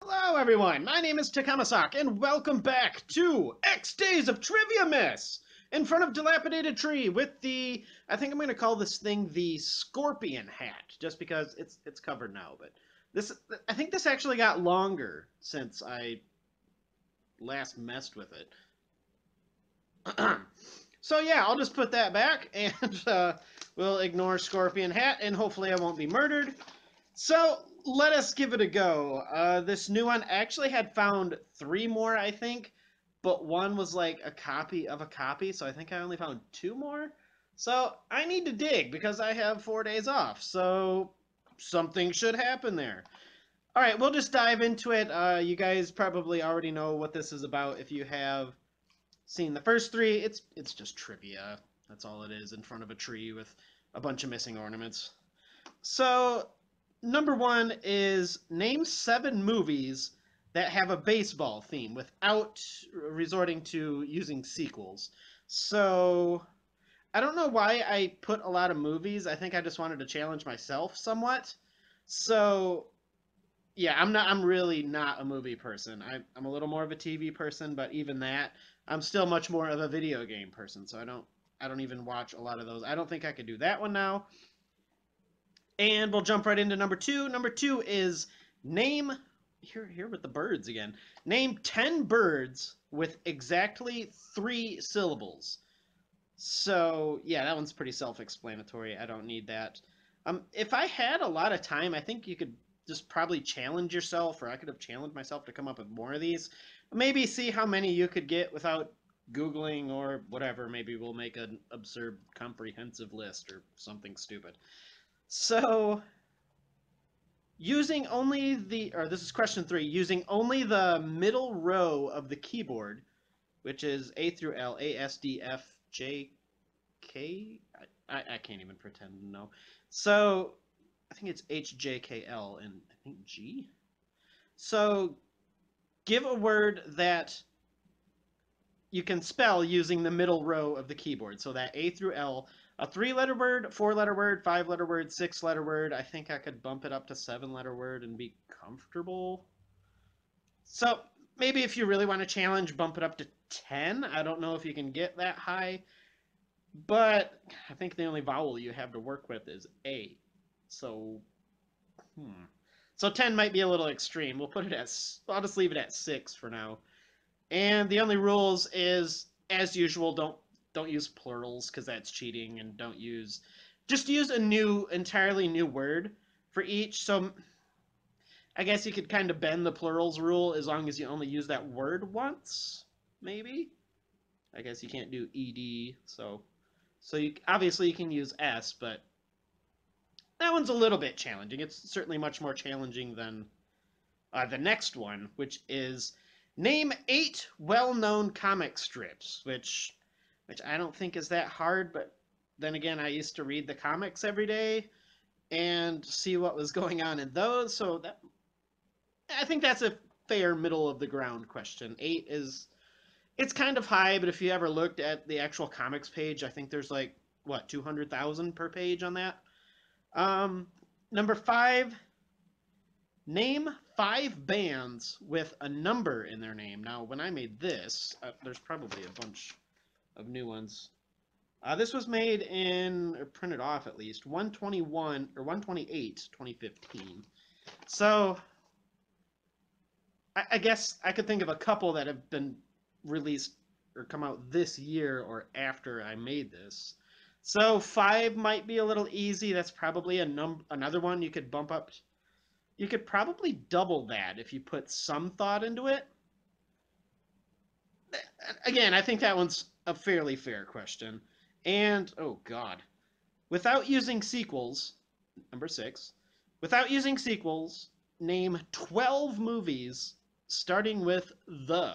Hello everyone, my name is Takamasak, and welcome back to X Days of Triviamas! In front of Dilapidated Tree with the, I think I'm going to call this thing the Scorpion Hat, just because it's covered now, but this, I think this actually got longer since I last messed with it. So yeah, I'll just put that back, and we'll ignore Scorpion Hat, and hopefully I won't be murdered. So let us give it a go. This new one actually had found three more, I think, but one was like a copy of a copy, so I think I only found two more. So I need to dig because I have 4 days off, so something should happen there. All right, we'll just dive into it. You guys probably already know what this is about if you have seen the first three. It's just trivia. That's all it is in front of a tree with a bunch of missing ornaments. So number one is name 7 movies that have a baseball theme without resorting to using sequels. So I don't know why I put a lot of movies. I think I just wanted to challenge myself somewhat. So yeah, I'm really not a movie person. I'm a little more of a TV person, but even that, I'm still much more of a video game person. So I don't even watch a lot of those. I don't think I could do that one now. And we'll jump right into number two. Number two is name here with the birds again. Name 10 birds with exactly 3 syllables. So yeah, that one's pretty self-explanatory. I don't need that. If I had a lot of time, I think you could just probably challenge yourself, or I could have challenged myself to come up with more of these. Maybe see how many you could get without Googling or whatever. Maybe we'll make an absurd comprehensive list or something stupid. So using only or this is question 3, using only the middle row of the keyboard, which is A through L, A, S, D, F, J, K. I can't even pretend to know. So I think it's H, J, K, L, and I think G. So give a word that you can spell using the middle row of the keyboard. So that A through L, a 3-letter word, 4-letter word, 5-letter word, 6-letter word. I think I could bump it up to 7-letter word and be comfortable. So maybe if you really want to challenge, bump it up to 10. I don't know if you can get that high, but I think the only vowel you have to work with is A. So, So 10 might be a little extreme. We'll put it at, I'll just leave it at 6 for now. And the only rules is, as usual, don't use plurals because that's cheating, and don't use, just use a entirely new word for each. So I guess you could kind of bend the plurals rule as long as you only use that word once, maybe. I guess you can't do ed, so you obviously you can use s, but that one's a little bit challenging. It's certainly much more challenging than the next one, which is name 8 well-known comic strips, which I don't think is that hard, but then again, I used to read the comics every day and see what was going on in those, so that I think that's a fair middle of the ground question. 8 is, it's kind of high, but if you ever looked at the actual comics page, I think there's like what, 200,000 per page on that. Um, Number 5, name 5 bands with a number in their name. Now, when I made this, there's probably a bunch of new ones. This was made in, or printed off at least, 121 or 128, 2015. So I guess I could think of a couple that have been released or come out this year or after I made this. So 5 might be a little easy. That's probably another one you could bump up. You could probably double that if you put some thought into it. Again, I think that one's a fairly fair question. And oh god, without using sequels, number 6, without using sequels, name 12 movies starting with the.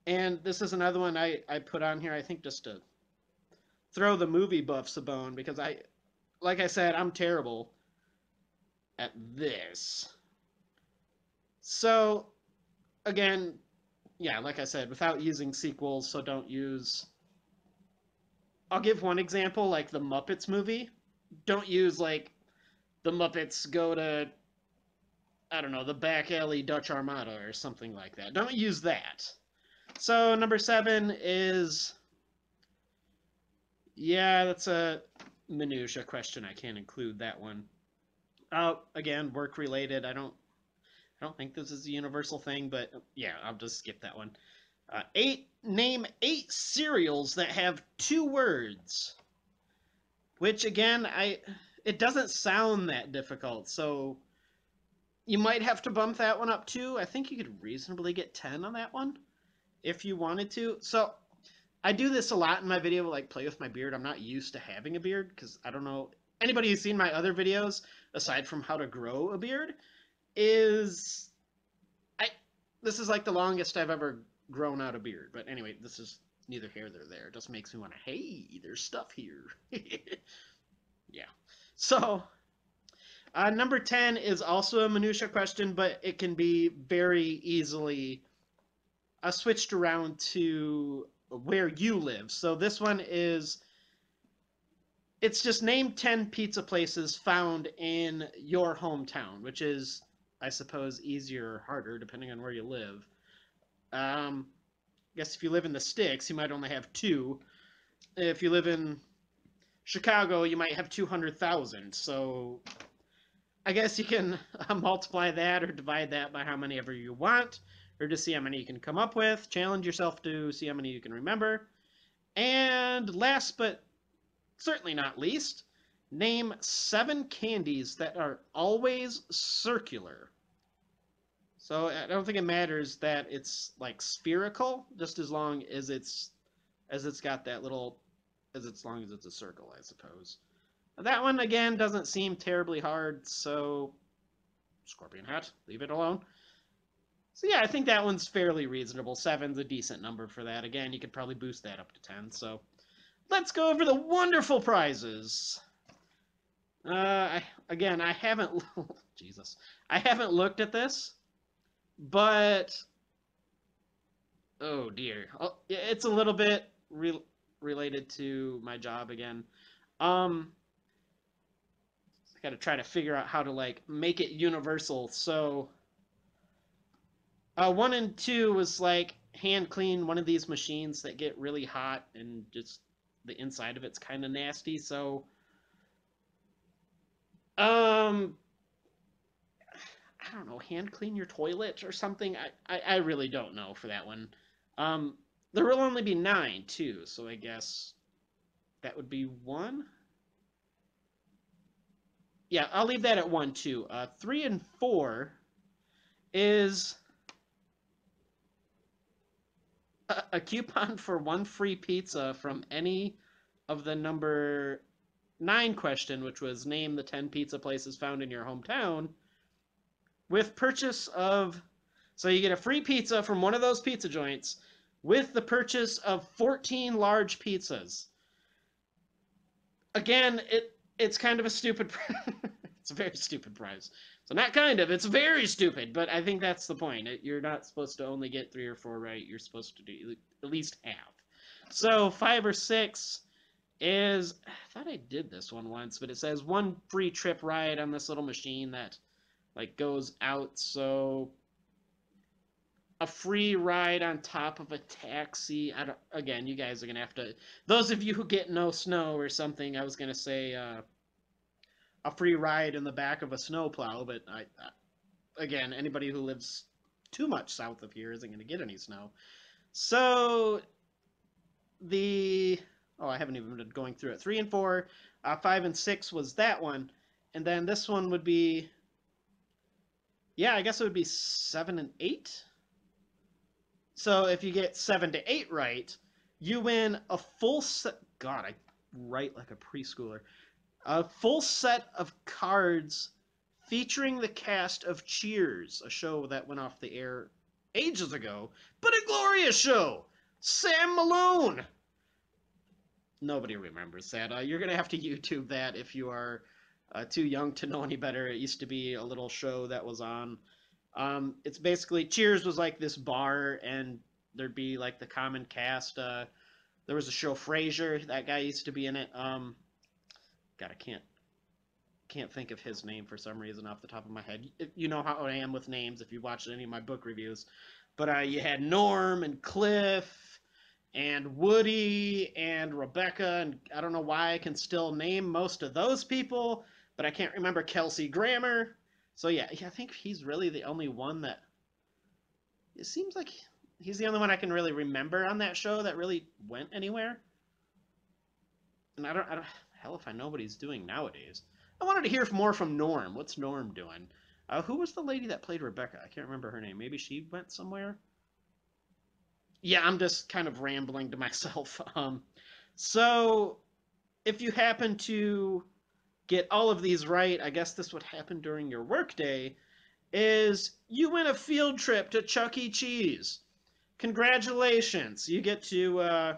And this is another one I put on here, I think, just to throw the movie buffs a bone, because like I said, I'm terrible at this. So, again, yeah, like I said, without using sequels, so don't use. I'll give one example, like the Muppets movie. Don't use, like, the Muppets go to I don't know, the back alley Dutch Armada or something like that. Don't use that. So number 7 is, yeah, that's a minutia question. I can't include that one. Again, work related. I don't think this is a universal thing, but yeah, I'll just skip that one. Name 8 cereals that have 2 words. Which again, it doesn't sound that difficult, so you might have to bump that one up too. I think you could reasonably get 10 on that one if you wanted to. So I do this a lot in my video, like play with my beard. I'm not used to having a beard because I don't know anybody who's seen my other videos aside from how to grow a beard is I this is like the longest I've ever grown out a beard. But anyway, this is neither here nor there. It just makes me want to, hey, there's stuff here. Yeah. So number 10 is also a minutia question, but it can be very easily switched around to where you live. So this one is, it's just name 10 pizza places found in your hometown, which is, I suppose, easier or harder depending on where you live. I guess if you live in the sticks, you might only have 2. If you live in Chicago, you might have 200,000. So I guess you can multiply that or divide that by how many ever you want, or just see how many you can come up with. Challenge yourself to see how many you can remember. And last but certainly not least, name 7 candies that are always circular. So I don't think it matters that it's like spherical, just as long as it's got that little, as long as it's a circle, I suppose. That one again doesn't seem terribly hard, so Scorpion Hat, leave it alone. So yeah, I think that one's fairly reasonable. 7's a decent number for that. Again, you could probably boost that up to 10. So let's go over the wonderful prizes. I haven't, Jesus, I haven't looked at this, but oh dear, it's a little bit related to my job again. I got to try to figure out how to like make it universal. So 1 and 2 was like hand clean one of these machines that get really hot and just the inside of it's kind of nasty. So I don't know, hand clean your toilet or something. I really don't know for that one. There will only be 9 too, so I guess that would be 1. Yeah, I'll leave that at 1 too. 3 and 4 is a coupon for 1 free pizza from any of the number 9 question, which was name the 10 pizza places found in your hometown, with purchase of, so you get a free pizza from one of those pizza joints with the purchase of 14 large pizzas. Again, it's kind of a stupid it's a very stupid prize. So not kind of, it's very stupid, but I think that's the point. You're not supposed to only get 3 or 4 right. You're supposed to do at least half. So 5 or 6 is, I thought I did this one once, but it says 1 free trip ride on this little machine that like goes out. So a free ride on top of a taxi. Again, you guys are gonna have to, those of you who get no snow or something, I was gonna say a free ride in the back of a snowplow, but again, anybody who lives too much south of here isn't gonna get any snow. So I haven't even been going through it. 3 and 4, 5 and 6 was that one, and then this one would be, yeah, I guess it would be 7 and 8. So if you get 7 to 8 right, you win a full set. God, I write like a preschooler. A full set of cards featuring the cast of Cheers, a show that went off the air ages ago, but a glorious show. Sam Malone. Nobody remembers that. You're gonna have to YouTube that if you are too young to know any better. It used to be a little show that was on. It's basically Cheers was like this bar, and there'd be like the common cast. There was a show Frasier. That guy used to be in it. God, I can't can't think of his name for some reason off the top of my head. You know how I am with names if you watched any of my book reviews. But you had Norm and Cliff and Woody and Rebecca, and I don't know why I can still name most of those people, but I can't remember Kelsey Grammer. So yeah, I think he's really the only one that it seems like he's the only one I can really remember on that show that really went anywhere. And I don't, hell if I know what he's doing nowadays. I wanted to hear more from Norm. What's Norm doing? Who was the lady that played Rebecca? I can't remember her name. Maybe she went somewhere. Yeah, I'm just kind of rambling to myself. So if you happen to get all of these right, I guess this would happen during your workday. Is you win a field trip to Chuck E. Cheese. Congratulations! You get to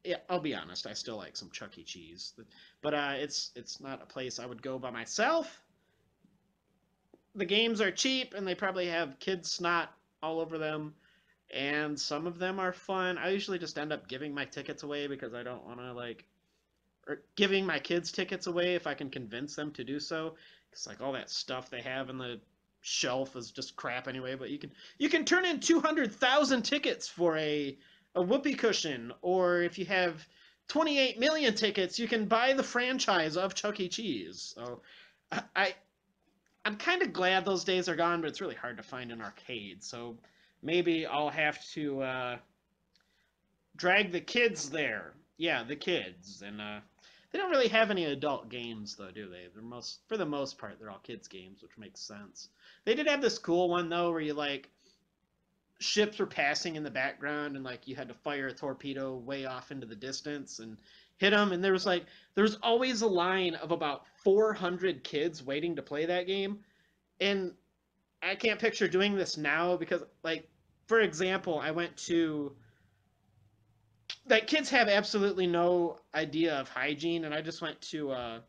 yeah, I'll be honest. I still like some Chuck E. Cheese, but it's not a place I would go by myself. The games are cheap, and they probably have kid snot all over them, and some of them are fun. I usually just end up giving my tickets away because I don't want to like, or giving my kids tickets away if I can convince them to do so. Because like all that stuff they have in the shelf is just crap anyway. But you can turn in 200,000 tickets for a whoopee cushion, or if you have 28 million tickets, you can buy the franchise of Chuck E. Cheese. So I I'm kind of glad those days are gone, but it's really hard to find an arcade. So maybe I'll have to drag the kids there. Yeah, the kids, and they don't really have any adult games though, do they? For the most part, they're all kids games, which makes sense. They did have this cool one though, where you like ships were passing in the background, and like you had to fire a torpedo way off into the distance and hit them, and there was always a line of about 400 kids waiting to play that game, and I can't picture doing this now because like for example, I went to like kids have absolutely no idea of hygiene, and I just went to a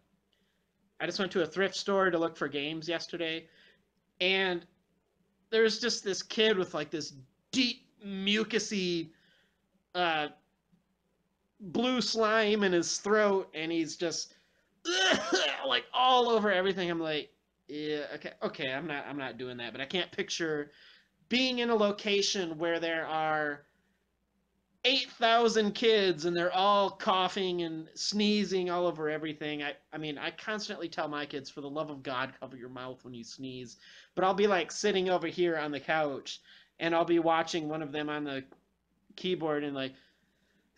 thrift store to look for games yesterday, and there was just this kid with like this deep mucusy uh, blue slime in his throat, and he's just like all over everything. I'm like, yeah, okay, I'm not doing that, but I can't picture being in a location where there are 8,000 kids and they're all coughing and sneezing all over everything. I mean, I constantly tell my kids, for the love of God, cover your mouth when you sneeze. But I'll be like sitting over here on the couch and I'll be watching one of them on the keyboard and like,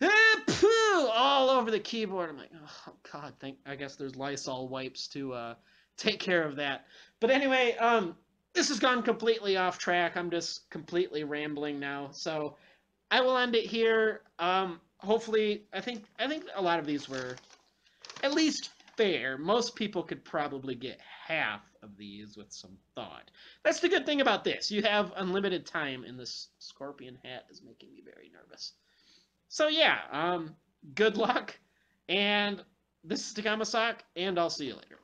poo, all over the keyboard. I'm like, oh God, I guess there's Lysol wipes to take care of that. But anyway, this has gone completely off track. I'm just completely rambling now. So I will end it here. Hopefully, I think a lot of these were at least fair. Most people could probably get half of these with some thought. That's the good thing about this. You have unlimited time, and this scorpion hat is making me very nervous. So yeah, good luck, and this is Takamasak, and I'll see you later.